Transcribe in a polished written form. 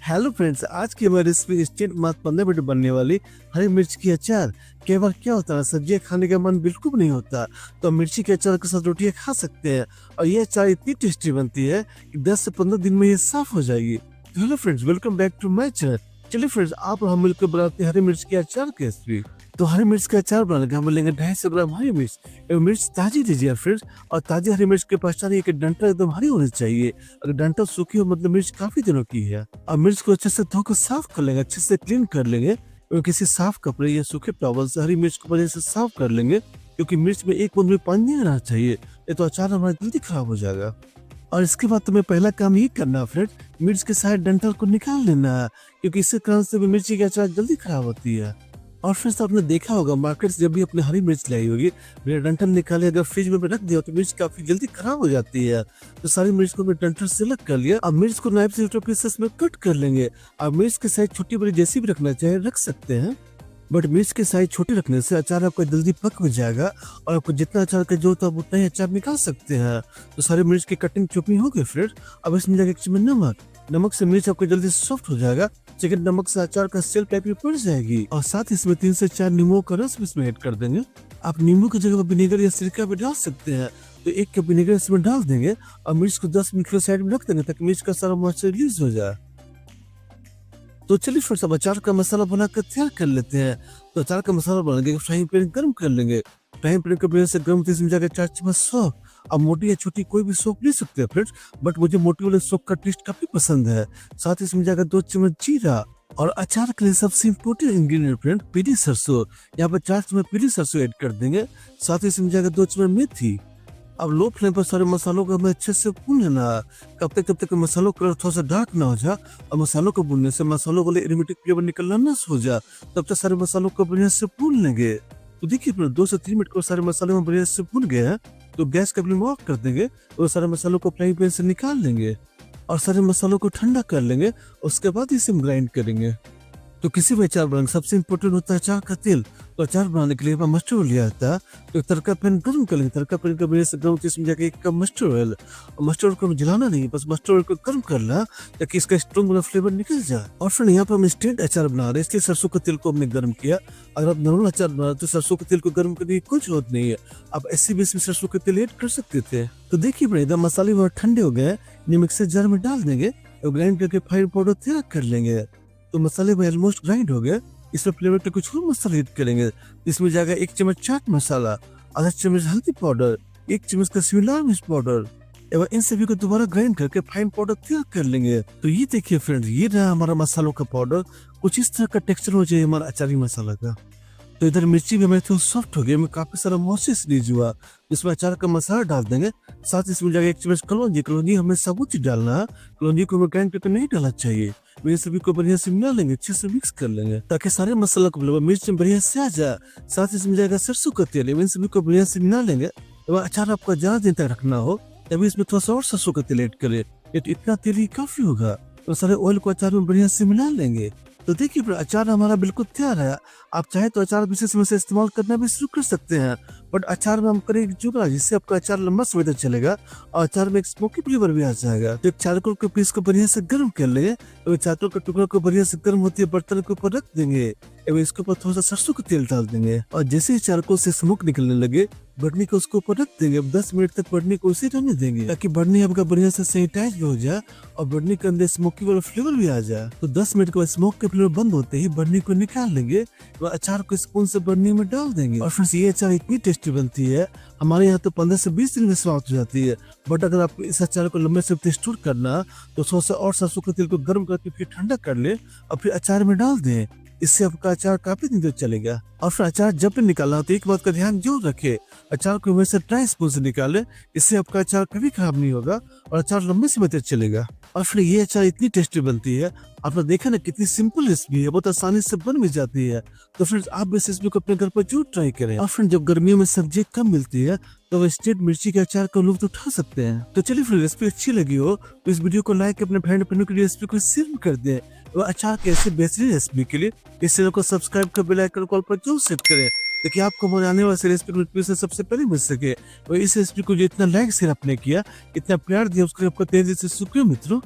Hello friends, आज की हमारी रेसिपी इंस्टेंट मात्र 15 मिनट बनने वाली हरी मिर्च की अचार। कई बार क्या होता है, सब्जियां खाने का मन बिल्कुल भी नहीं होता, तो मिर्ची के अचार के साथ रोटियां खा सकते हैं। और ये अचार इतनी टेस्टी बनती है कि 10 से 15 दिन में ये साफ हो जाएगी। तो hello friends, welcome back to my channel. चलिए फ्रेंड्स, आप और हम मिलकर बनाते हैं हरी मिर्च की अचार की रेसिपी। तो हरी मिर्च का अचार बनाने का हम लेंगे 250 ग्राम हरी मिर्च। मिर्च ताजी लीजिए फ्रेंड्स। और ताजी हरी मिर्च की पहचान है कि डंठल एकदम हरी होनी चाहिए। अगर डंठल सूखी हो मतलब मिर्च काफी दिनों की है। और मिर्च को अच्छे से धोकर साफ कर लेंगे, अच्छे से क्लीन कर लेंगे और किसी साफ कपड़े या सूखे टॉवल से हरी मिर्च को बढ़िया से साफ कर लेंगे, क्योंकि मिर्च में एक बूंद भी पानी नहीं रहना चाहिए, ये तो अचार हमारा जल्दी खराब हो जाएगा। और इसके बाद तुम्हें पहला काम ये करना है फ्रेंड, मिर्च के सारे डंठल को निकाल लेना है, क्योंकि इसके कारण से भी मिर्ची की अचार जल्दी खराब होती है। और फ्रेंड्स, आपने देखा होगा मार्केट से जब भी अपनी हरी मिर्च लाई होगी, बिना डंठल निकाले अगर फ्रिज में रख दिया तो मिर्च काफी जल्दी खराब हो जाती है। तो सारी मिर्च को डंठल से अलग कर लिया। अब मिर्च को नाइफ से छोटे पीसेस में कट कर लेंगे। अब मिर्च की साइज छोटी बड़ी जैसी भी रखना चाहे रख सकते हैं, बट मिर्च की साइज छोटी रखने से अचार आपका जल्दी पक भी जाएगा और आपको जितना अचार का जो होता है उतना ही अचार निकाल सकते हैं। तो सारी मिर्च की कटिंग चॉपिंग हो गई फ्रेंड। अब इसमें जाकर एक चम्मच नमक से मिर्च आपको जल्दी सॉफ्ट हो जाएगा। चिकन नमक से अचार का सेल टाइप पड़ जाएगी। और साथ ही इसमें 3 से 4 नींबू का रस भी इसमें ऐड कर देंगे। आप नींबू की जगह पर विनेगर या सिरका भी डाल सकते हैं। तो 1 कप विनेगर इसमें डाल देंगे और मिर्च को 10 मिनट के साइड में रख देंगे ताकि मिर्च का सारा मॉइस्चर रिलीज हो जाए। तो चलिए फिर सब अचार का मसाला बनाकर तैयार कर लेते हैं। तो अचार का मसाला बनाने फ्राइंग पैन गर्म कर लेंगे। फ्राइंग पैन को से गर्म तेज में जाकर 4 चम्मच सौंफ। अब मोटी या छोटी कोई भी सौंफ ले सकते हैं फ्रेंड्स, बट मुझे मोटी वाले सौंफ का टेस्ट काफी पसंद है। साथ ही इसमें जाकर 2 चम्मच जीरा। और अचार के लिए सबसे इम्पोर्टेंट इंग्रेडिएंट फ्रेंड पीली सरसों। यहाँ पर 4 चम्मच पीली सरसों ऐड कर देंगे। साथ ही इसमें जाकर 2 चम्मच मेथी। अब लो फ्लेम पर सारे मसालों को हमें अच्छे से भून लेना है। कब तक मसालों का कलर थोड़ा सा डार्क ना हो जाए। और मसालों को भूनने से मसालों वाले एरोमेटिक फ्लेवर निकलना ना हो जाए, तब तक सारे मसालों को बढ़िया से भून लेंगे। तो देखिए 2 से 3 मिनट को सारे मसाले में बढ़िया से भून गए हैं। तो गैस का फ्लेम ऑफ कर देंगे और सारे मसालों को फ्राइंग पैन से निकाल लेंगे और सारे मसालों को ठंडा कर लेंगे। उसके बाद इसे ग्राइंड करेंगे। तो किसी भी अचार बनाने सबसे इम्पोर्टेंट होता है अचार का तेल। तो अचार बनाने के लिए मस्टर्ड ऑयल लिया जाता है। तो तड़का पैन गर्म कर लेंगे। तड़का पैन का बढ़िया से गर्म इसमें जाकर 1 कप मस्टर्ड ऑयल। मस्टर्ड को जलाना नहीं, बस मस्टर्ड ऑयल को गर्म करना ताकि इसका स्ट्रॉन्ग वाला फ्लेवर निकल जाए। और फिर यहाँ पर हम इंस्टेंट अचार बना रहे हैं, इसलिए सरसों के तेल को हमने गर्म किया। अगर आप नॉर्मल अचार बना रहे तो सरसों के तेल को गर्म करने की कोई जरूरत नहीं है, आप ऐसी भी इसमें सरसों के तेल ऐड कर सकते थे। तो देखिए बढ़िया मसाले बहुत ठंडे हो गए, मिक्सर जार में डाल देंगे और ग्राइंड करके फाइन पाउडर तैयार कर लेंगे। तो मसाले में ऑलमोस्ट ग्राइंड हो गए। इसमें फ्लेवर के कुछ और मसाले ऐड करेंगे। इसमें जाएगा 1 चम्मच चाट मसाला, आधा चम्मच हल्दी पाउडर, 1 चम्मच कश्मीरी लाल मिर्च पाउडर। एवं इन सभी को दोबारा ग्राइंड करके फाइन पाउडर तैयार कर लेंगे। तो ये देखिए फ्रेंड्स, ये रहा हमारा मसालों का पाउडर। कुछ इस तरह का टेक्सचर हो जाए हमारा अचारी मसाला का। तो इधर मिर्ची भी हमारे थोड़ा सॉफ्ट हो गई, हमें काफी सारा मॉइस्चर रिलीज हुआ। इसमें अचार का मसाला डाल देंगे। साथ इसमें जाकर 1 चम्मच कलौंजी हमें साबुत ही डालना है। कलौंजी को हमें ग्राइंड करके नहीं डालना चाहिए। ये सभी को बढ़िया से मिला लेंगे, अच्छे से मिक्स कर लेंगे ताकि सारे मसाला को फ्लेवर मिर्च में बढ़िया से आ जाए। साथ इसमें जाएगा सरसों का तेल, इन सभी को बढ़िया से मिला लेंगे। अचार आपको ज्यादा दिन तक रखना हो तभी इसमें थोड़ा सा और सरसों का तेल ऐड करें, तो इतना तेल ही काफी होगा। तो सारे ऑयल को अचार में बढ़िया से मिला लेंगे। तो देखिए अचार हमारा बिल्कुल तैयार है। आप चाहे तो अचार विशेष में से इस्तेमाल करना भी शुरू कर सकते हैं, बट अचार में हम करेंगे जुगाड़, जिससे आपका अचार लंबा समय तक चलेगा और अचार में एक स्मोकी फ्लेवर भी आ जाएगा। तो एक चारकोल के पीस को बढ़िया से गर्म कर लेंगे। तो चारकोल का टुकड़ा को बढ़िया से गर्म होती है बर्तन के ऊपर रख देंगे एवं इसके ऊपर थोड़ा सा सरसों का तेल डाल देंगे। और जैसे ही चारकोल से स्मोक निकलने लगे, बढ़नी को उसके ऊपर रख देंगे। 10 मिनट तक बढ़नी को उसी रहने देंगे ताकि बढ़नी आपका बढ़िया से सैनिटाइज भी हो जाए और बढ़नी के अंदर स्मोकी वाला फ्लेवर भी आ जाए। तो 10 मिनट के बाद स्मोक के फ्लेवर बंद होते ही बढ़नी को निकाल लेंगे और अचार को स्पून से बढ़नी में डाल देंगे। और फिर ये अचार इतनी टेस्टी बनती है, हमारे यहाँ तो 15 से 20 दिन में समाप्त हो जाती है। बट अगर आपको इस अचार को लंबे समय स्टोर करना तो थोड़ा सा और सरसों के तेल को गर्म करके फिर ठंडा कर ले और फिर अचार में डाल दें। इससे आपका अचार काफी दिन तक चलेगा। और फिर अचार जब भी निकालना तो एक बात का ध्यान जरूर रखे, अचार को हमेशा ड्राई स्पून से निकाले, इससे आपका अचार कभी खराब नहीं होगा और अचार लंबे समय तक चलेगा। और फिर ये अचार इतनी टेस्टी बनती है, आपने देखा ना कितनी सिंपल रेसिपी है, बहुत आसानी से बन भी जाती है। तो फ्रेंड्स, आप इस रेसिपी को अपने घर पर जरूर ट्राई करें। और फ्रेंड, जब गर्मियों में सब्जी कम मिलती है तो इंस्टेंट मिर्ची के अचार का लुत्फ उठा सकते हैं। तो चलिए फिर रेसिपी अच्छी लगी हो तो इस वीडियो को लाइक अपने फ्रेंड के रेसिपी को शेयर कर दें। और अचार के ऐसे बेहतरीन रेसिपी के लिए इस चैनल को सब्सक्राइब कर बेल आइकन कॉल पर जरूर सेट करें ताकि आपको हमारे आने वाले रेसिपी से सबसे पहले मिल सके। और इस रेसिपी को जो इतना लाइक शेयर आपने किया, इतना प्यार दिया, उसके लिए आपका तहे दिल से शुक्रिया मित्रों।